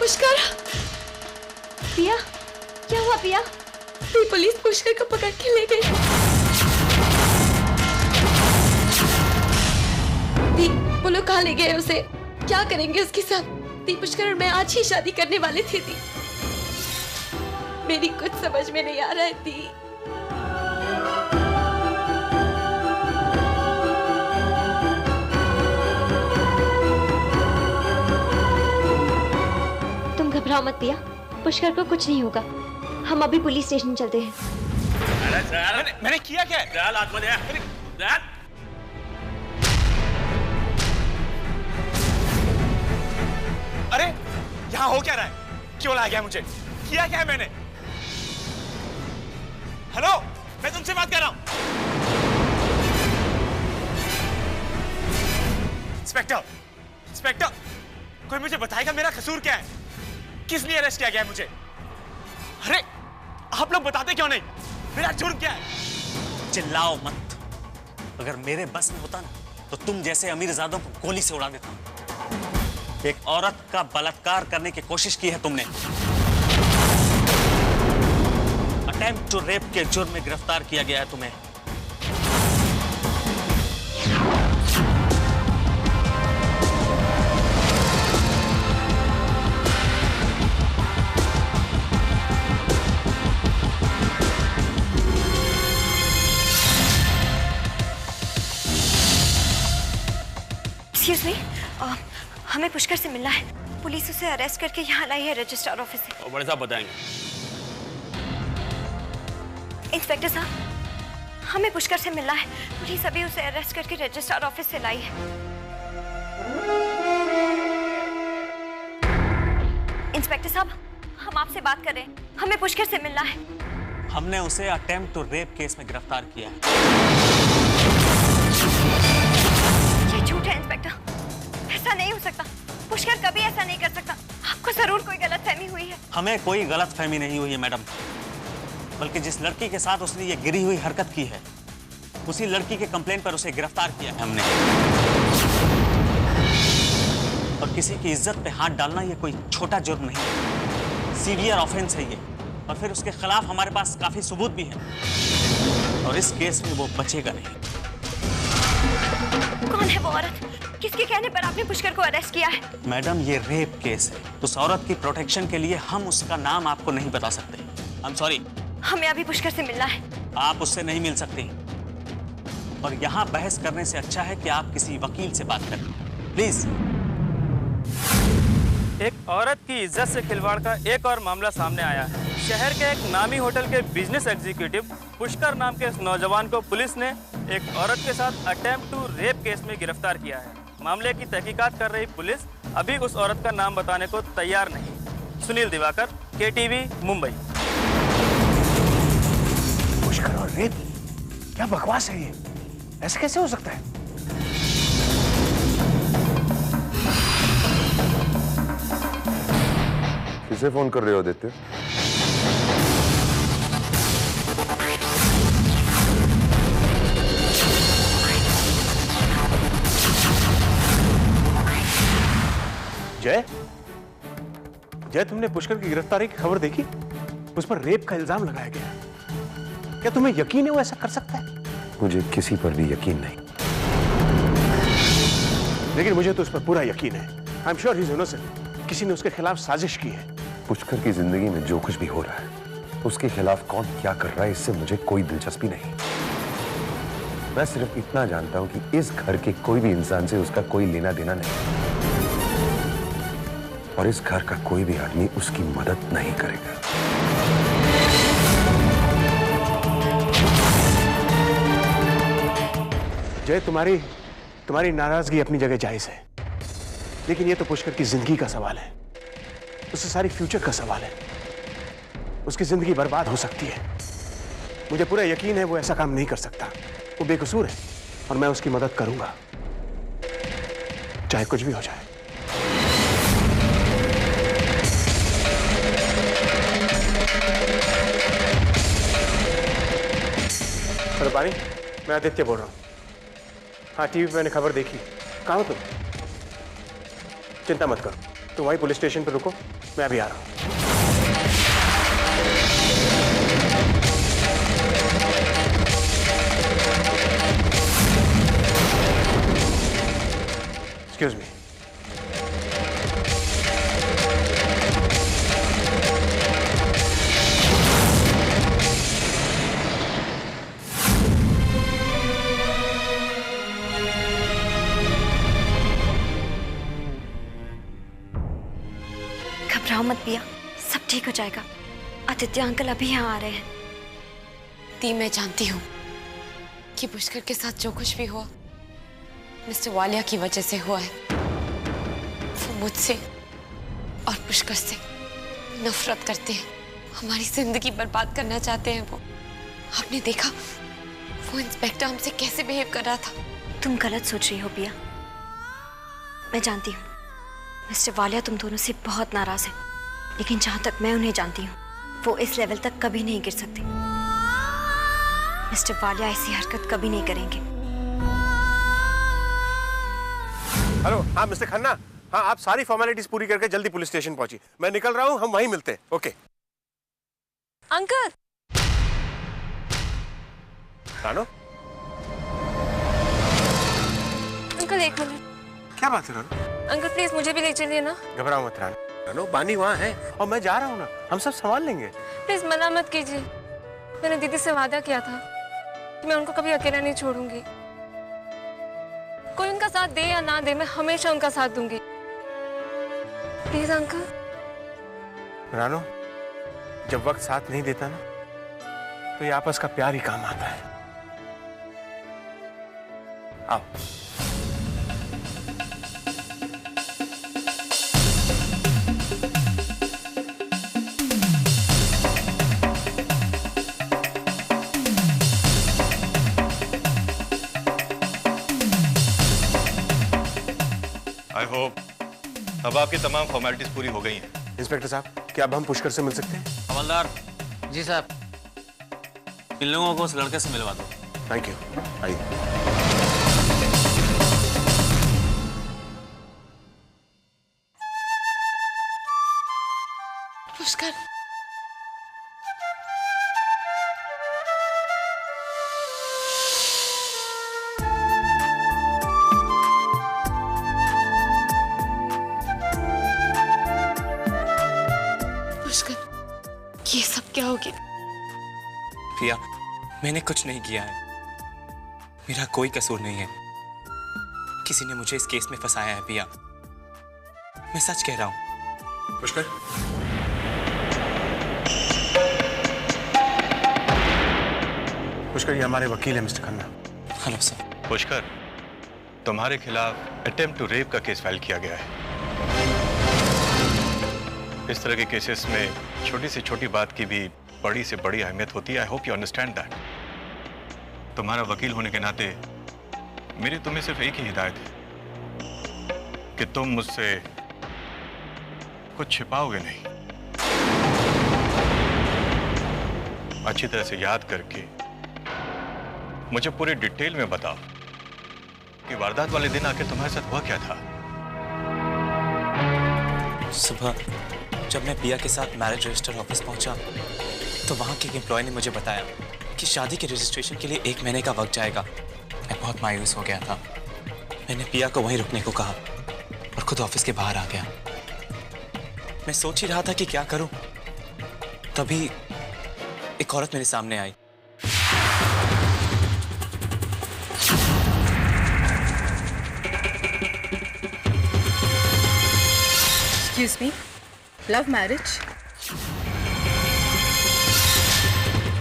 पुष्कर। पिया, क्या हुआ पिया? पुलिस पुष्कर को पकड़ के ले गई। दी, वो लोग कहाँ ले गए उसे? क्या करेंगे उसके साथ? दी, पुष्कर और मैं आज ही शादी करने वाले थे। दी, मेरी कुछ समझ में नहीं आ रहा है। दी, तुम घबराओ मत पिया, पुष्कर को कुछ नहीं होगा। हम अभी पुलिस स्टेशन चलते हैं। मैंने किया क्या है? हाथ में अरे यहाँ हो क्या रहा है? क्यों ला गया मुझे? किया क्या है मैंने? हेलो, मैं तुमसे बात कर रहा हूं। इंस्पेक्टर, इंस्पेक्टर, कोई मुझे बताएगा मेरा कसूर क्या है? किस लिए अरेस्ट किया गया है मुझे? अरे आप लोग बताते क्यों नहीं? मेरा जुर्म क्या है? चिल्लाओ मत। अगर मेरे बस में होता ना तो तुम जैसे अमीरजादों को गोली से उड़ा देता। एक औरत का बलात्कार करने की कोशिश की है तुमने। अटेम्प्ट टू रेप के जुर्म में गिरफ्तार किया गया है तुम्हें। एक्सक्यूज मी, हमें पुष्कर से मिलना है। पुलिस उसे अरेस्ट करके यहाँ लाई है रजिस्ट्रार ऑफिस से। और बड़े साहब बताएंगे। इंस्पेक्टर साहब, हमें पुष्कर से मिलना है। पुलिस अभी उसे अरेस्ट करके रजिस्ट्रार ऑफिस से लाई है। इंस्पेक्टर साहब, हम आपसे बात कर रहे हैं। हमें पुष्कर से मिलना है। हमने उसे अटेम्प्ट टू रेप केस में गिरफ्तार किया है। ये झूठ है इंस्पेक्टर, ऐसा नहीं हो सकता। पुष्कर कभी ऐसा नहीं कर सकता। आपको जरूर कोई गलतफहमी हुई है। हमें कोई गलतफहमी नहीं हुई है मैडम, बल्कि जिस लड़की के साथ उसने ये गिरी हुई हरकत की है उसी लड़की के कंप्लेंट पर उसे गिरफ्तार किया है हमने। और किसी की इज्जत पे हाथ डालना ये कोई छोटा जुर्म नहीं है, सीवियर ऑफेंस है ये। और फिर उसके खिलाफ हमारे पास काफी सबूत भी है और इस केस में वो बचेगा नहीं। कौन है वो औरत? किसके कहने पर आपने पुष्कर को अरेस्ट किया है? मैडम, ये रेप केस है। उस औरत की प्रोटेक्शन के लिए हम उसका नाम आपको नहीं बता सकते। I am sorry. हमें अभी पुष्कर से मिलना है। आप उससे नहीं मिल सकती और यहाँ बहस करने से अच्छा है कि आप किसी वकील से बात करें, प्लीज। एक औरत की इज्जत से खिलवाड़ का एक और मामला सामने आया है। शहर के एक नामी होटल के बिजनेस एग्जीक्यूटिव पुष्कर नाम के इस नौजवान को पुलिस ने एक औरत के साथ अटेम्प्ट टू रेप केस में गिरफ्तार किया है। मामले की तहकीकात कर रही पुलिस अभी उस औरत का नाम बताने को तैयार नहीं। सुनील दिवाकर, KTV, मुंबई। पुष्कर और रेप? क्या बकवास है ये? ऐसे कैसे हो सकता है? किसे फोन कर रहे हो आदित्य? जय, जय, तुमने पुष्कर की गिरफ्तारी की खबर देखी? उस पर रेप का इल्जाम लगाया गया। क्या तुम्हें यकीन है वो ऐसा कर सकता है? मुझे किसी पर भी यकीन नहीं, लेकिन मुझे तो उस पर पूरा यकीन है। I am sure he is innocent. किसी ने उसके खिलाफ साजिश की है। पुष्कर की जिंदगी में जो कुछ भी हो रहा है उसके खिलाफ कौन क्या कर रहा है इससे मुझे कोई दिलचस्पी नहीं। मैं सिर्फ इतना जानता हूं कि इस घर के कोई भी इंसान से उसका कोई लेना देना नहीं और इस घर का कोई भी आदमी उसकी मदद नहीं करेगा। जय, तुम्हारी नाराजगी अपनी जगह जायज है, लेकिन ये तो पुष्कर की जिंदगी का सवाल है। उससे सारी फ्यूचर का सवाल है। उसकी जिंदगी बर्बाद हो सकती है। मुझे पूरा यकीन है वो ऐसा काम नहीं कर सकता। वो बेकसूर है और मैं उसकी मदद करूंगा, चाहे कुछ भी हो जाए। हेलो पानी, मैं आदित्य बोल रहा हूँ। हाँ, टीवी पे मैंने खबर देखी। कहाँ हो तुम? चिंता मत करो, तो वहीं पुलिस स्टेशन पर रुको, मैं अभी आ रहा हूं। Excuse me. घबराओ मत पिया, सब ठीक हो जाएगा। आदित्य अंकल अभी यहाँ आ रहे हैं। दी, मैं जानती हूँ कि पुष्कर के साथ जो कुछ भी हुआ मिस्टर वालिया की वजह से हुआ है। वो मुझसे और पुष्कर से नफरत करते हैं, हमारी जिंदगी बर्बाद करना चाहते हैं। वो आपने देखा वो इंस्पेक्टर हमसे कैसे बिहेव कर रहा था। तुम गलत सोच रही हो पिया। मैं जानती हूँ मिस्टर वालिया तुम दोनों से बहुत नाराज है, लेकिन जहां तक मैं उन्हें जानती हूँ वो इस लेवल तक कभी नहीं गिर सकते। मिस्टर वालिया ऐसी हरकत कभी नहीं करेंगे। हेलो, हाँ मिस्टर खन्ना, हाँ आप सारी फॉर्मेलिटीज पूरी करके जल्दी पुलिस स्टेशन पहुंची। मैं निकल रहा हूँ, हम वहीं मिलते हैं। Okay uncle. रानो, अंकल एक मिनट। क्या बात है रानो? अंकल प्लीज मुझे भी ले चलिए ना। घबराओ मत रानो, बानी वहाँ है और मैं जा रहा हूँ ना, हम सब संभाल लेंगे। प्लीज मना मत कीजिए। मैंने दीदी से वादा किया था कि मैं उनको कभी अकेला नहीं छोड़ूंगी। कोई उनका साथ दे या ना दे, मैं हमेशा उनका साथ दूंगी। Please uncle. रानो, जब वक्त साथ नहीं देता ना तो ये आपस का प्यार ही काम आता है। आओ। आई होप अब आपकी तमाम फॉर्मेलिटीज पूरी हो गई हैं। इंस्पेक्टर साहब, क्या अब हम पुष्कर से मिल सकते हैं? हवलदार जी साहब। इन लोगों को उस लड़के से मिलवा दो। Thank you. आइए। पुष्कर, ये सब क्या हो गया? पिया, मैंने कुछ नहीं किया है, मेरा कोई कसूर नहीं है। किसी ने मुझे इस केस में फंसाया है पिया, मैं सच कह रहा हूं। पुष्कर, पुष्कर ये हमारे वकील है mister Khanna. Hello sir. Pushkar, तुम्हारे खिलाफ अटेम्प्ट टू रेप का केस फाइल किया गया है। इस तरह के केसेस में छोटी से छोटी बात की भी बड़ी से बड़ी अहमियत होती है। I hope you understand that. तुम्हारा वकील होने के नाते मेरी तुम्हें सिर्फ एक ही हिदायत है कि तुम मुझसे कुछ छिपाओगे नहीं। अच्छी तरह से याद करके मुझे पूरे डिटेल में बताओ कि वारदात वाले दिन आके तुम्हारे साथ हुआ क्या था। सुबह जब मैं पिया के साथ मैरिज रजिस्टर ऑफिस पहुंचा तो वहां के एक एम्प्लॉय ने मुझे बताया कि शादी के रजिस्ट्रेशन के लिए 1 महीने का वक्त जाएगा। मैं बहुत मायूस हो गया था। मैंने पिया को वहीं रुकने को कहा और खुद ऑफिस के बाहर आ गया। मैं सोच ही रहा था कि क्या करूं, तभी एक औरत मेरे सामने आई। Excuse me, love marriage?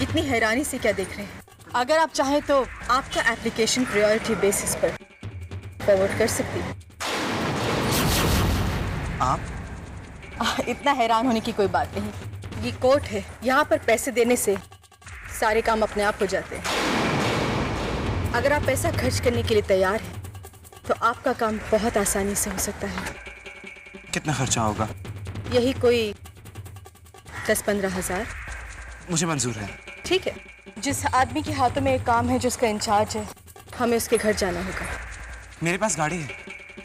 इतनी हैरानी से क्या देख रहे हैं? अगर आप चाहें तो आपका एप्लीकेशन प्रायोरिटी बेसिस पर फॉरवर्ड कर सकती हूँ। आप? इतना हैरान होने की कोई बात नहीं। ये कोर्ट है, यहाँ पर पैसे देने से सारे काम अपने आप हो जाते हैं। अगर आप पैसा खर्च करने के लिए तैयार हैं तो आपका काम बहुत आसानी से हो सकता है। कितना खर्चा होगा? यही कोई 10-15 हज़ार। मुझे मंजूर है। ठीक है, जिस आदमी के हाथों में एक काम है, जिसका इंचार्ज है, हमें उसके घर जाना होगा। मेरे पास गाड़ी है।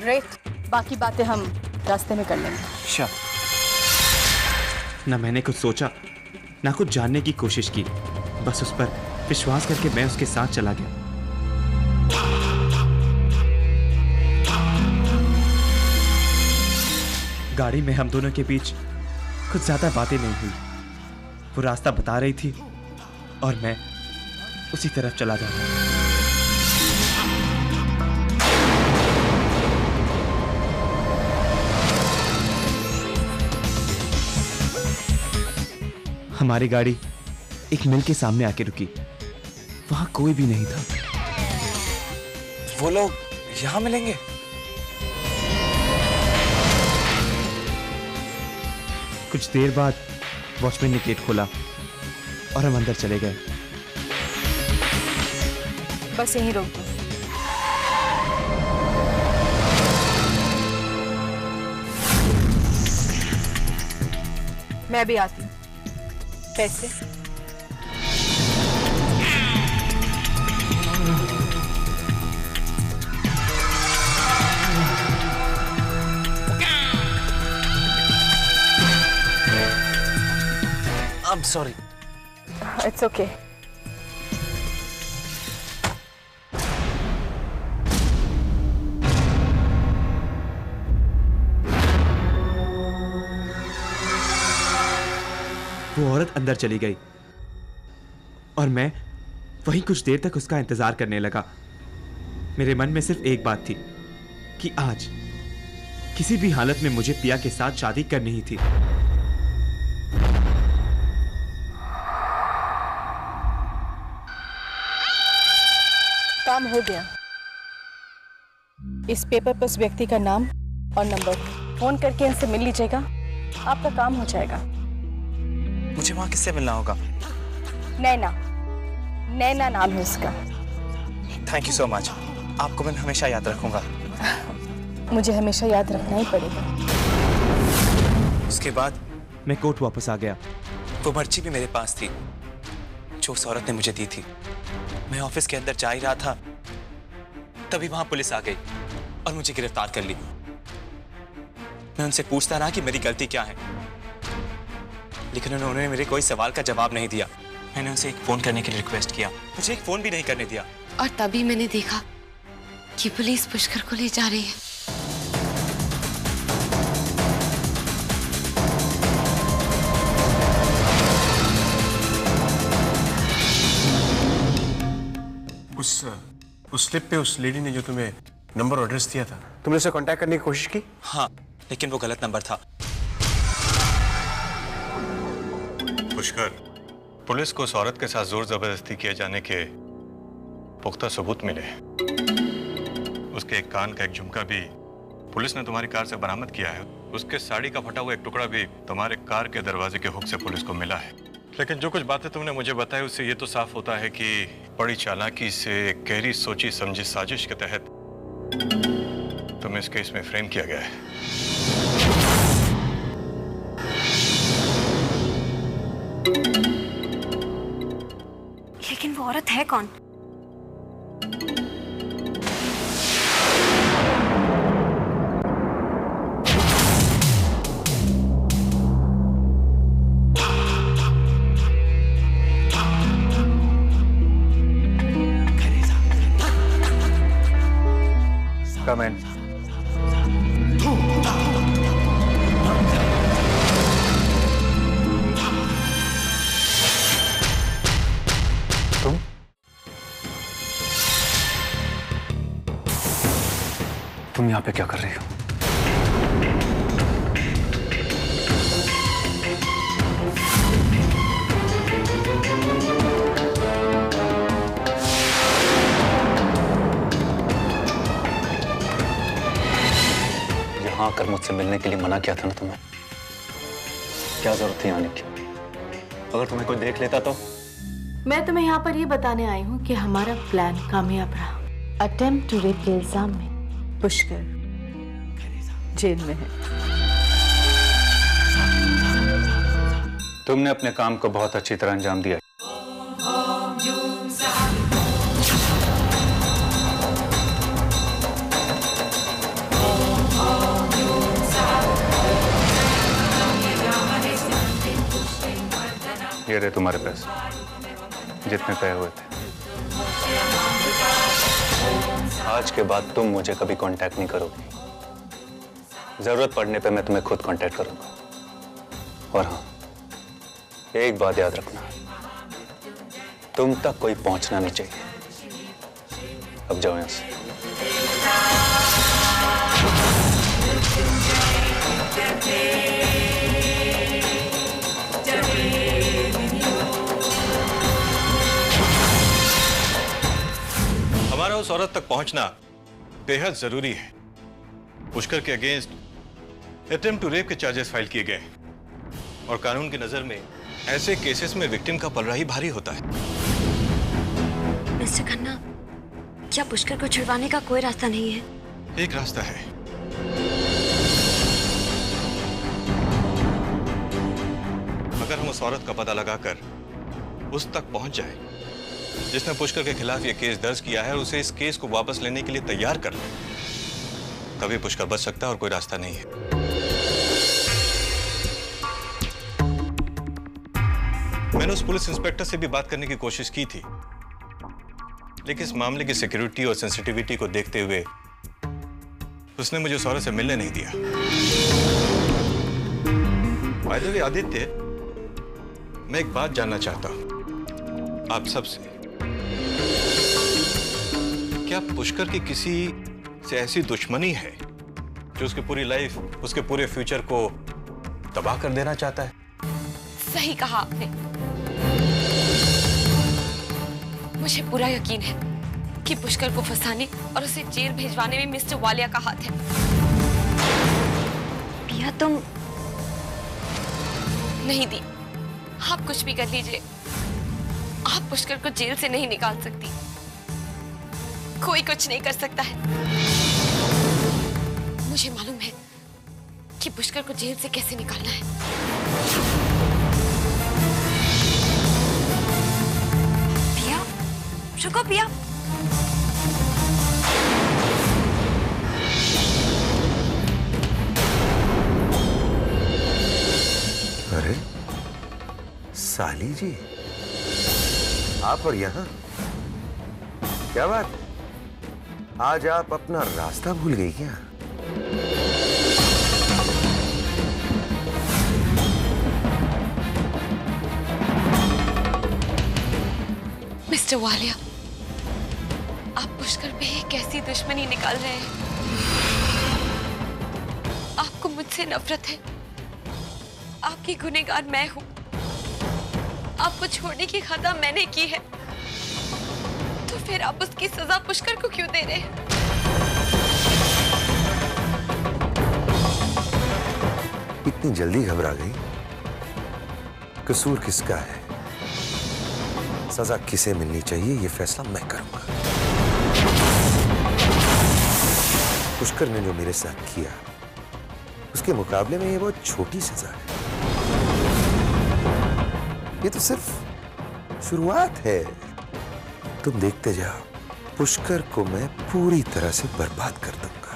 ग्रेट, बाकी बातें हम रास्ते में कर लेंगे। अच्छा, ना मैंने कुछ सोचा ना कुछ जानने की कोशिश की, बस उस पर विश्वास करके मैं उसके साथ चला गया। गाड़ी में हम दोनों के बीच कुछ ज्यादा बातें नहीं हुई। वो रास्ता बता रही थी और मैं उसी तरफ चला जाता। हमारी गाड़ी एक मिल के सामने आके रुकी। वहां कोई भी नहीं था। वो लोग यहां मिलेंगे? कुछ देर बाद वॉचमैन ने गेट खोला और हम अंदर चले गए। बस यहीं रोक दो। मैं भी आती हूँ। पैसे? I'm sorry. It's okay. वो औरत अंदर चली गई और मैं वहीं कुछ देर तक उसका इंतजार करने लगा। मेरे मन में सिर्फ एक बात थी कि आज किसी भी हालत में मुझे पिया के साथ शादी करनी ही थी। काम हो गया। इस पेपर पर उस व्यक्ति का नाम और नंबर फोन करके इनसे मिल लीजिएगा, आपका काम हो जाएगा। मुझे वहां किससे मिलना होगा? नैना, नैना नाम है उसका। Thank you so much. आपको मैं हमेशा याद रखूंगा। मुझे हमेशा याद रखना ही पड़ेगा। उसके बाद मैं कोर्ट वापस आ गया। वो पर्ची भी मेरे पास थी जो उस औरत ने मुझे दी थी। मैं ऑफिस के अंदर जा ही रहा था, तभी वहां पुलिस आ गई और मुझे गिरफ्तार कर ली। मैं उनसे पूछता रहा कि मेरी गलती क्या है, लेकिन उन्होंने मेरे कोई सवाल का जवाब नहीं दिया। मैंने उनसे एक फोन करने के लिए रिक्वेस्ट किया, मुझे एक फोन भी नहीं करने दिया। और तभी मैंने देखा कि पुलिस पुष्कर को ले जा रही है। उस स्लिप पे उस लेडी ने जो तुम्हें नंबर और एड्रेस दिया था, तुमने उसे कांटेक्ट करने की कोशिश की? हाँ, लेकिन वो गलत नंबर था। पुष्कर, पुलिस को उस औरत के साथ जोर जबरदस्ती किए जाने के पुख्ता सबूत मिले। उसके एक कान का एक झुमका भी पुलिस ने तुम्हारी कार से बरामद किया है। उसके साड़ी का फटा हुआ एक टुकड़ा भी तुम्हारे कार के दरवाजे के हुक से पुलिस को मिला है। लेकिन जो कुछ बातें तुमने मुझे बताई उससे ये तो साफ होता है कि बड़ी चालाकी से गहरी सोची समझी साजिश के तहत तुम्हें इस केस में फ्रेम किया गया है। लेकिन वो औरत है कौन? Come in. तुम यहाँ पे क्या कर रही हो? यहाँ आकर मुझसे मिलने के लिए मना किया था ना तुम्हें? क्या जरूरत थी आने की? अगर तुम्हें कोई देख लेता तो? मैं तुम्हें यहाँ पर ये बताने आई हूँ कि हमारा प्लान कामयाब रहा। अटेम्प्ट टू रेप के इल्जाम में पुष्कर जेल में है। तुमने अपने काम को बहुत अच्छी तरह अंजाम दिया। ये रहे तुम्हारे पैसे जितने तय हुए थे। आज के बाद तुम मुझे कभी कांटेक्ट नहीं करोगी। जरूरत पड़ने पे मैं तुम्हें खुद कांटेक्ट करूंगा। और हाँ, एक बात याद रखना, तुम तक कोई पहुंचना नहीं चाहिए। अब जाओ यहां से। हमारा उस औरत तक पहुंचना बेहद जरूरी है। पुष्कर के अगेंस्ट अटेम्प्ट टू रेप के चार्जेस फाइल किए गए और कानून की नजर में ऐसे केसेस में विक्टिम का पलड़ा ही भारी होता है। मिस्टर खन्ना, क्या पुष्कर को छुड़वाने का कोई रास्ता नहीं है? एक रास्ता है। अगर हम उस औरत का पता लगाकर उस तक पहुंच जाए जिसने पुष्कर के खिलाफ यह केस दर्ज किया है और उसे इस केस को वापस लेने के लिए तैयार कर ले, तभी पुष्कर बच सकता है और कोई रास्ता नहीं है। मैंने उस पुलिस इंस्पेक्टर से भी बात करने की कोशिश की थी, लेकिन इस मामले की सिक्योरिटी और सेंसिटिविटी को देखते हुए उसने मुझे उस औरत से मिलने नहीं दिया। बाय द वे आदित्य, मैं एक बात जानना चाहता हूं आप सबसे। क्या पुष्कर की किसी से ऐसी दुश्मनी है जो उसकी पूरी लाइफ, उसके पूरे फ्यूचर को तबाह कर देना चाहता है? सही कहा आपने। मुझे पूरा यकीन है कि पुष्कर को फंसाने और उसे जेल भेजवाने में मिस्टर वालिया का हाथ है। पिया, तुम नहीं दी, आप कुछ भी कर लीजिए, आप पुष्कर को जेल से नहीं निकाल सकती। कोई कुछ नहीं कर सकता है। मुझे मालूम है कि पुष्कर को जेल से कैसे निकालना है। पिया, रुको पिया। अरे साली जी, आप और यहां क्या बात? आज आप अपना रास्ता भूल गई क्या? मिस्टर वालिया, आप पुष्कर पे एक ऐसी दुश्मनी निकाल रहे हैं। आपको मुझसे नफरत है। आपकी गुनहगार मैं हूं। आपको छोड़ने की खता मैंने की है, तो फिर आप उसकी सजा पुष्कर को क्यों दे रहे हैं? इतनी जल्दी घबरा गई? कसूर किसका है, सजा किसे मिलनी चाहिए, यह फैसला मैं करूंगा। पुष्कर ने जो मेरे साथ किया, उसके मुकाबले में ये बहुत छोटी सजा है। ये तो सिर्फ शुरुआत है। तुम देखते जाओ, पुष्कर को मैं पूरी तरह से बर्बाद कर दूंगा।